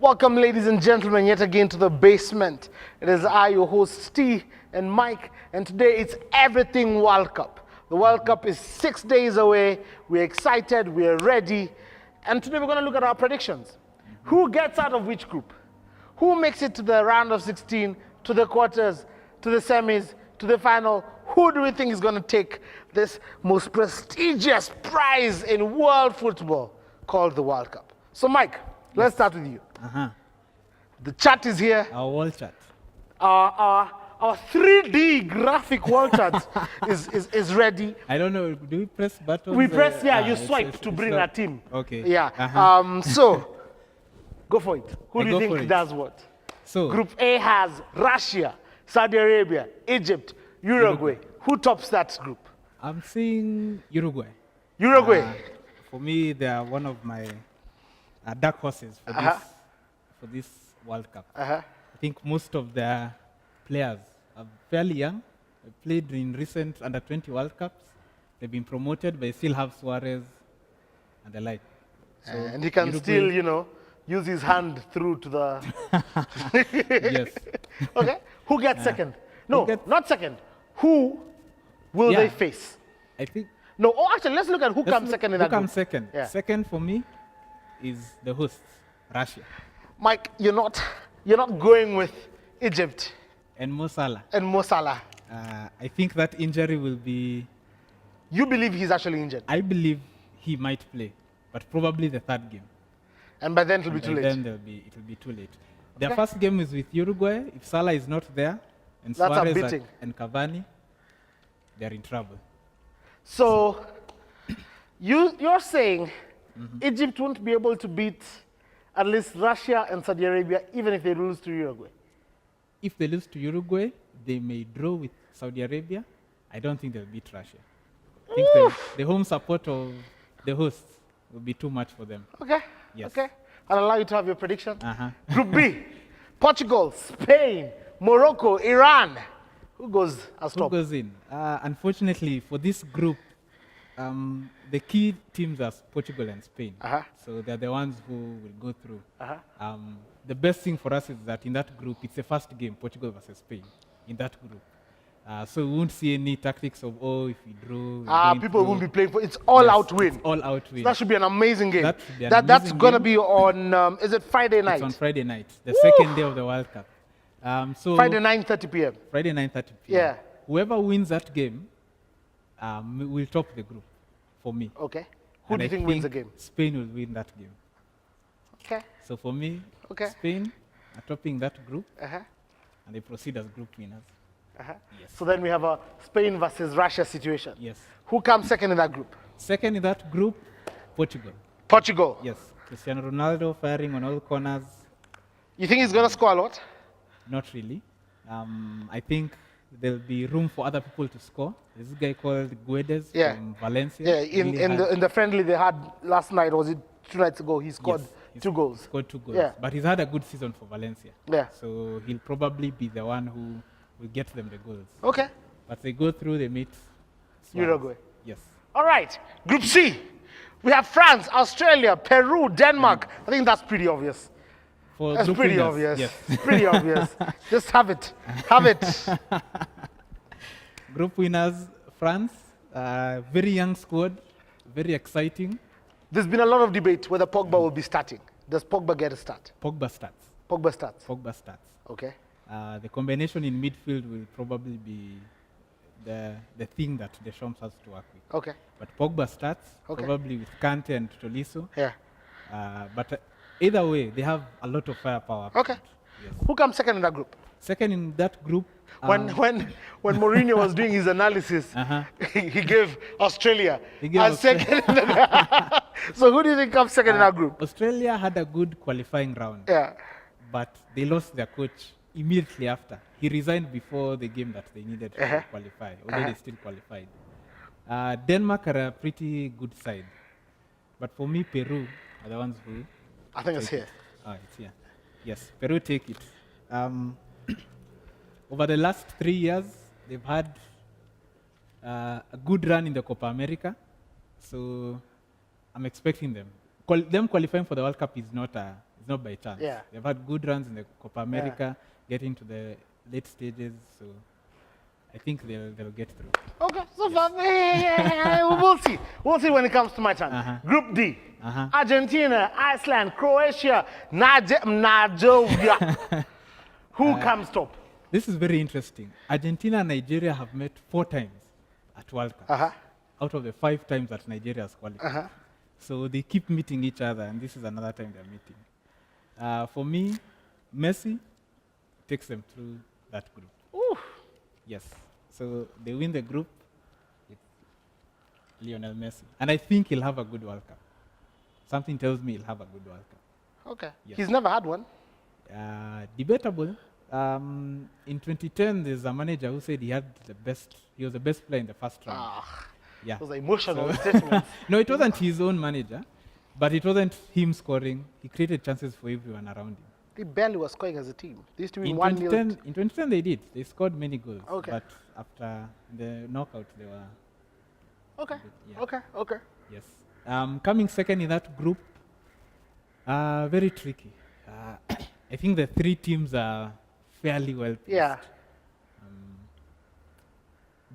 Welcome, ladies and gentlemen, yet again to the basement. It is I, your host, Steve and Mike, and today it's Everything World Cup. The World Cup is 6 days away. We're excited, we're ready, and today we're going to look at our predictions. Who gets out of which group? Who makes it to the round of 16, to the quarters, to the semis, to the final? Who do we think is going to take this most prestigious prize in world football called the World Cup? So, Mike, let's start with you. The chat is here. Our wall chat. Our 3D graphic wall chart is ready. I don't know. Do we press buttons? We press, you swipe to bring a team. Okay. Yeah. So, go for it. Who do you think does what? So, Group A has Russia, Saudi Arabia, Egypt, Uruguay. Who tops that group? I'm seeing Uruguay. Uruguay. For me, they are one of my dark horses for this World Cup. I think most of their players are fairly young. They played in recent under-20 World Cups. They've been promoted, but they still have Suarez and the like. So And he can Uruguay, still, use his hand through to the... yes. Okay. Who gets second? No, not second. Who will they face? I think. No, actually, let's look at who comes second in that Who comes group. second? Yeah. Second for me is the hosts, Russia. Mike, you're not going with Egypt And Mo Salah. and Mo Salah. I think that injury will be. You believe he's actually injured, I believe he might play, but probably the third game. and by then it'll be too late. Then it will be too late. Their first game is with Uruguay. If Salah is not there, and That's a Suarez beating. and Cavani, they're in trouble. So you're saying Egypt won't be able to beat at least Russia and Saudi Arabia, even if they lose to Uruguay. If they lose to Uruguay, they may draw with Saudi Arabia. I don't think they'll beat Russia. I think the home support of the hosts will be too much for them. Okay. Yes. Okay. I'll allow you to have your prediction. Uh-huh. Group B: Portugal, Spain, Morocco, Iran. Who goes as Who top? goes in? Unfortunately, for this group, the key teams are Portugal and Spain. So they're the ones who will go through. The best thing for us is that in that group, it's the first game, Portugal versus Spain, in that group. So we won't see any tactics of, if we draw. People won't be playing for it's all out win. It's all out win. That should be an amazing game. That should be an That's amazing gonna game. be on. Is it Friday night? It's on Friday night, the second day of the World Cup. So Friday 9:30 p.m. Friday 9:30 p.m. Yeah. Whoever wins that game will top the group for me. Okay. Who And do you I think wins the game? Spain will win that game. Okay. So for me, Okay. Spain are topping that group, Uh-huh. and they proceed as group winners. Uh-huh. Yes. So then we have a Spain versus Russia situation. Yes. Who comes second in that group? Second in that group, Portugal. Portugal. Yes. Cristiano Ronaldo firing on all corners. You think he's gonna score a lot? Not really. I think there'll be room for other people to score. There's this guy called Guedes from Valencia. Yeah. In the friendly they had last night, was it 2 nights ago? He scored Yes, 2 goals. Scored 2 goals. Yeah. But he's had a good season for Valencia. Yeah. So he'll probably be the one who will get them the goals. Okay. But they go through, they meet Suarez. Uruguay. Yes. All right. Group C. We have France, Australia, Peru, Denmark. I think that's pretty obvious. For That's group pretty winners, obvious. Yes. Pretty obvious. Just have it. Have it. Group winners, France, very young squad, very exciting. There's been a lot of debate whether Pogba will be starting. Does Pogba get a start? Pogba starts. Pogba starts. Pogba starts. Okay. The combination in midfield will probably be the thing that Deschamps has to work with. Okay. But Pogba starts, Okay. probably with Kante and Tolisso. Yeah. But either way, they have a lot of firepower. up Okay. front. Yes. Who comes second in that group? Second in that group, When Mourinho was doing his analysis, he gave Australia He gave as second. So who do you think comes second in that group? Australia had a good qualifying round, Yeah. but they lost their coach immediately after. He resigned before the game that they needed to qualify, although they still qualified. Denmark are a pretty good side, but for me, Peru are the ones who. I think it's here. It's here. Yes, Peru take it. Over the last 3 years, they've had a good run in the Copa America, so I'm expecting them. Them qualifying for the World Cup is not It's not by chance. Yeah. They've had good runs in the Copa America, getting to the late stages. So I think they'll get through. Okay, so far, we'll see. We'll see when it comes to my turn. Group D. Argentina, Iceland, Croatia, Nigeria. Who comes top? This is very interesting. Argentina and Nigeria have met 4 times at World Cup. Out of the 5 times that Nigeria has qualified. So they keep meeting each other, and this is another time they're meeting. For me, Messi takes them through that group. Ooh. Yes. So they win the group with Lionel Messi. And I think he'll have a good World Cup. Something tells me he'll have a good World Cup. Okay. Yes. He's never had one. Debatable. In 2010, there's a manager who said he was the best player in the first round. Yeah. Those are emotional statements. No, it wasn't his own manager, but it wasn't him scoring. He created chances for everyone around him. They barely were scoring as a team. They used to be In 1-0. 2010, they did. They scored many goals. Okay. But after the knockout, they were... Okay, Yeah. okay. Yes. Coming second in that group, very tricky. I think the 3 teams are fairly well placed. Yeah.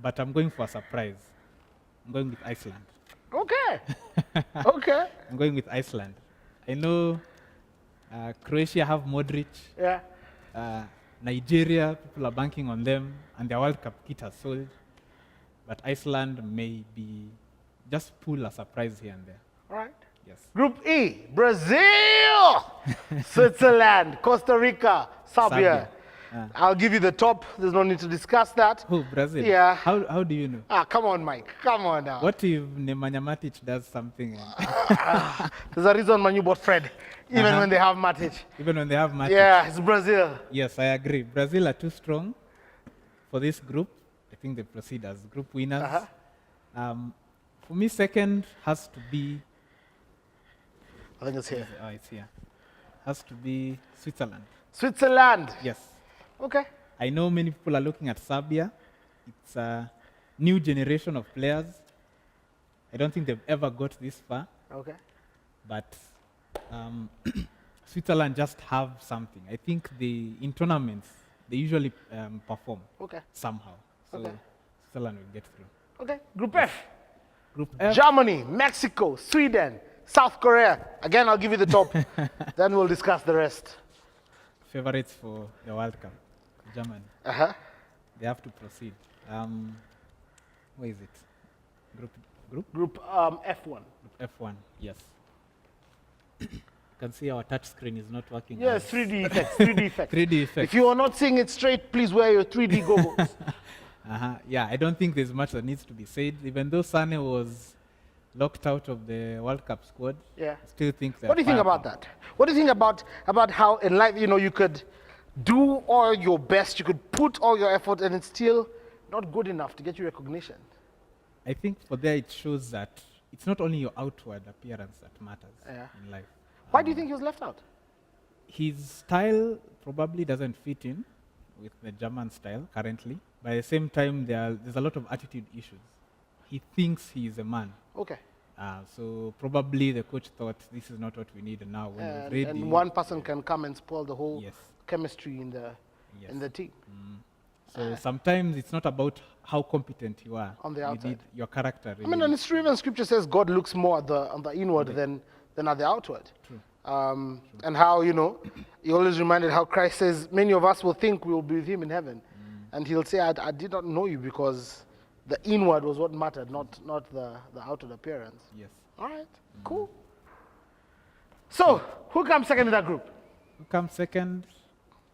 But I'm going for a surprise. I'm going with Iceland. Okay. Okay. I'm going with Iceland. I know Croatia have Modric. Yeah. Nigeria, people are banking on them, and their World Cup kit has sold. But Iceland may be just pull a surprise here and there. All right. Yes. Group E, Brazil, Switzerland, Costa Rica, Serbia. I'll give you the top. There's no need to discuss that. Oh, Brazil. Yeah. How do you know? Come on, Mike. Come on now. What if Nemanja Matic does something? There's a reason Manu bought Fred, even when they have Matic. Even when they have Matic. Yeah, it's Brazil. Yes, I agree. Brazil are too strong for this group. I think they proceed as group winners. For me, second has to be... I think it's here. Oh, it's here. Has to be Switzerland. Switzerland. Yes. Okay. I know many people are looking at Serbia. It's a new generation of players. I don't think they've ever got this far. Okay. But Switzerland just have something. I think in tournaments, they usually perform somehow. So Switzerland will get through. Okay. Group F. Group F. Germany, Mexico, Sweden, South Korea. Again, I'll give you the top. Then we'll discuss the rest. Favorites for the World Cup, Germany. They have to proceed. Where is it? Group F1. Group F1, yes. You can see our touch screen is not working. Yes, 3D effects. 3D effects. 3D effects. If you are not seeing it straight, please wear your 3D goggles. Yeah, I don't think there's much that needs to be said. Even though Sane was locked out of the World Cup squad, I still think that. What do you think about that? What do you think about how in life, you could do all your best, you could put all your effort, and it's still not good enough to get you recognition? I think for there it shows that it's not only your outward appearance that matters in life. Why do you think he was left out? His style probably doesn't fit in with the German style currently. But at the same time, there's a lot of attitude issues. He thinks he is a man. Okay. So probably the coach thought this is not what we need now. When we're ready. And one person can come and spoil the whole chemistry in the team. So sometimes it's not about how competent you are. On the outside. You need your character. Really. I mean, and even scripture says God looks more at on the inward than at the outward. True. And how, he always reminded how Christ says, many of us will think we will be with him in heaven. And he'll say, I did not know you, because the inward was what mattered, not the outward appearance. Yes. All right, cool. So, who comes second in that group? Who comes second?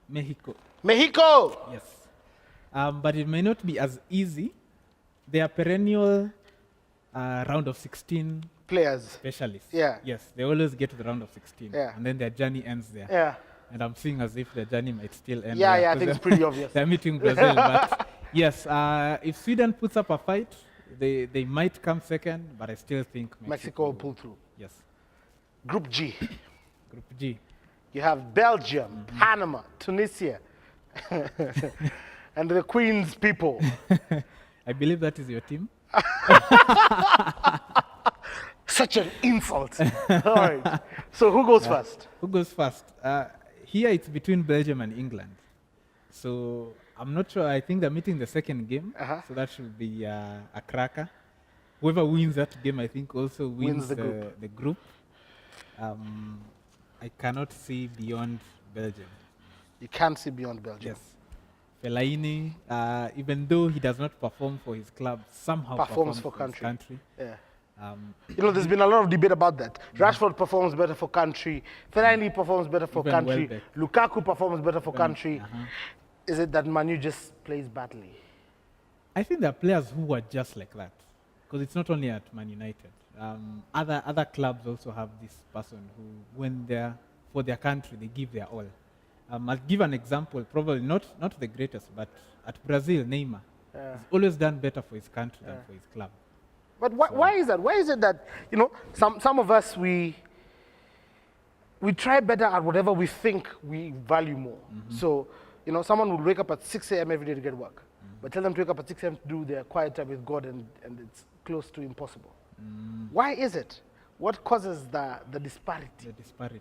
Mexico. Mexico! Yes. But it may not be as easy. They are perennial round of 16 players. Specialists. Yeah. Yes, they always get to the round of 16. Yeah. And then their journey ends there. Yeah. And I'm seeing as if their journey might still end there. Yeah, I think it's pretty obvious. They're meeting Brazil. But yes, if Sweden puts up a fight, they might come second, but I still think Mexico will pull through. Yes. Group G. Group G. You have Belgium, Panama, Tunisia, and the Queen's people. I believe that is your team. Such an insult. All right. So who goes first? Who goes first? Here it's between Belgium and England. So I'm not sure. I think they're meeting the second game. So that should be a cracker. Whoever wins that game, I think, also wins the group. I cannot see beyond Belgium. You can't see beyond Belgium. Yes. Fellaini, even though he does not perform for his club, somehow performs for his country. Yeah. There's been a lot of debate about that. Rashford performs better for country. Fellaini performs better for Even country. Welbeck. Lukaku performs better for country. Is it that Manu just plays badly? I think there are players who are just like that, because it's not only at Man United. Other clubs also have this person who, when they're for their country, they give their all. I'll give an example, probably not the greatest, but at Brazil, Neymar. He's always done better for his country than for his club. But why is that? Why is it that, some of us, we try better at whatever we think we value more. So, someone would wake up at 6 a.m. every day to get work. But tell them to wake up at 6 a.m. to do their quiet time with God, and it's close to impossible. Why is it? What causes the disparity? The disparity.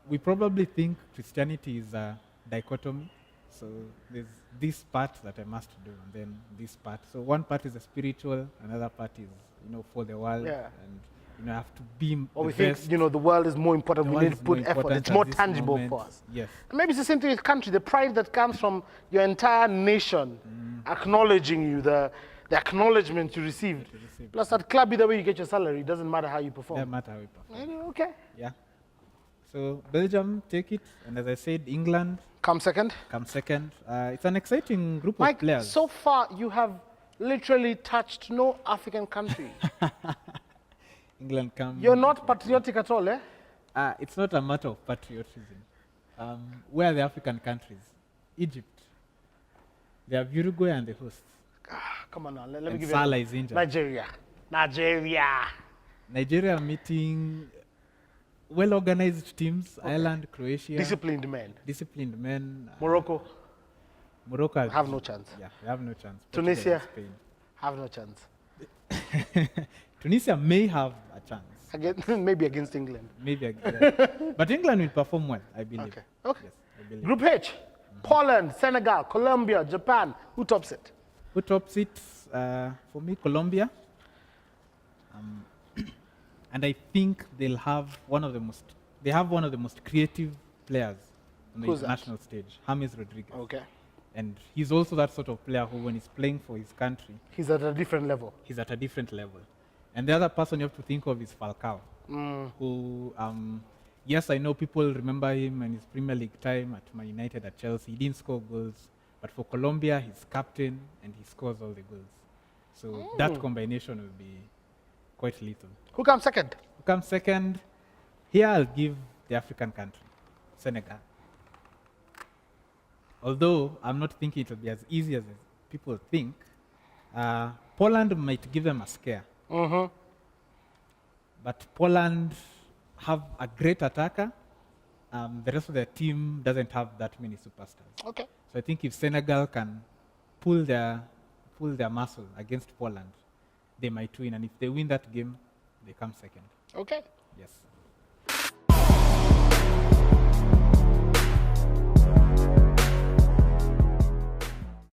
We probably think Christianity is a dichotomy. So there's this part that I must do, and then this part. So one part is the spiritual, another part is, for the world. Yeah. And, I have to be or we the think, best. the world is more important. We need to put effort. It's more tangible for us. Yes. And maybe it's the same thing with country. The pride that comes from your entire nation acknowledging you, the acknowledgement you received. Plus, at club, either way you get your salary. It doesn't matter how you perform. Doesn't matter how you perform. Okay. Yeah. So Belgium take it, and as I said, England come second. It's an exciting group Mike, of players. so far you have literally touched no African country. England come. You're not patriotic at all, eh? It's not a matter of patriotism. Where are the African countries? Egypt. They have Uruguay and the hosts. Come on now, let me give Salah you is injured. Nigeria meeting well-organized teams, Ireland, Croatia. Disciplined men. Morocco have no chance. Yeah, they have no chance. Tunisia, Spain have no chance. Tunisia may have a chance. Maybe against England. But England will perform well, I believe. Okay. Yes, I believe. Group H, Poland, Senegal, Colombia, Japan. Who tops it? Who tops it? For me, Colombia. And I think they have one of the most creative players on the international stage, James Rodriguez. Okay. And he's also that sort of player who, when he's playing for his country, he's at a different level. And the other person you have to think of is Falcao, who, yes, I know people remember him and his Premier League time at Man United, at Chelsea. He didn't score goals, but for Colombia, he's captain and he scores all the goals. So that combination will be quite lethal. Who comes second? Here I'll give the African country, Senegal. Although I'm not thinking it will be as easy as people think, Poland might give them a scare. But Poland have a great attacker. The rest of their team doesn't have that many superstars. Okay. So I think if Senegal can pull their muscle against Poland, they might win. And if they win that game, they come second. Okay. Yes.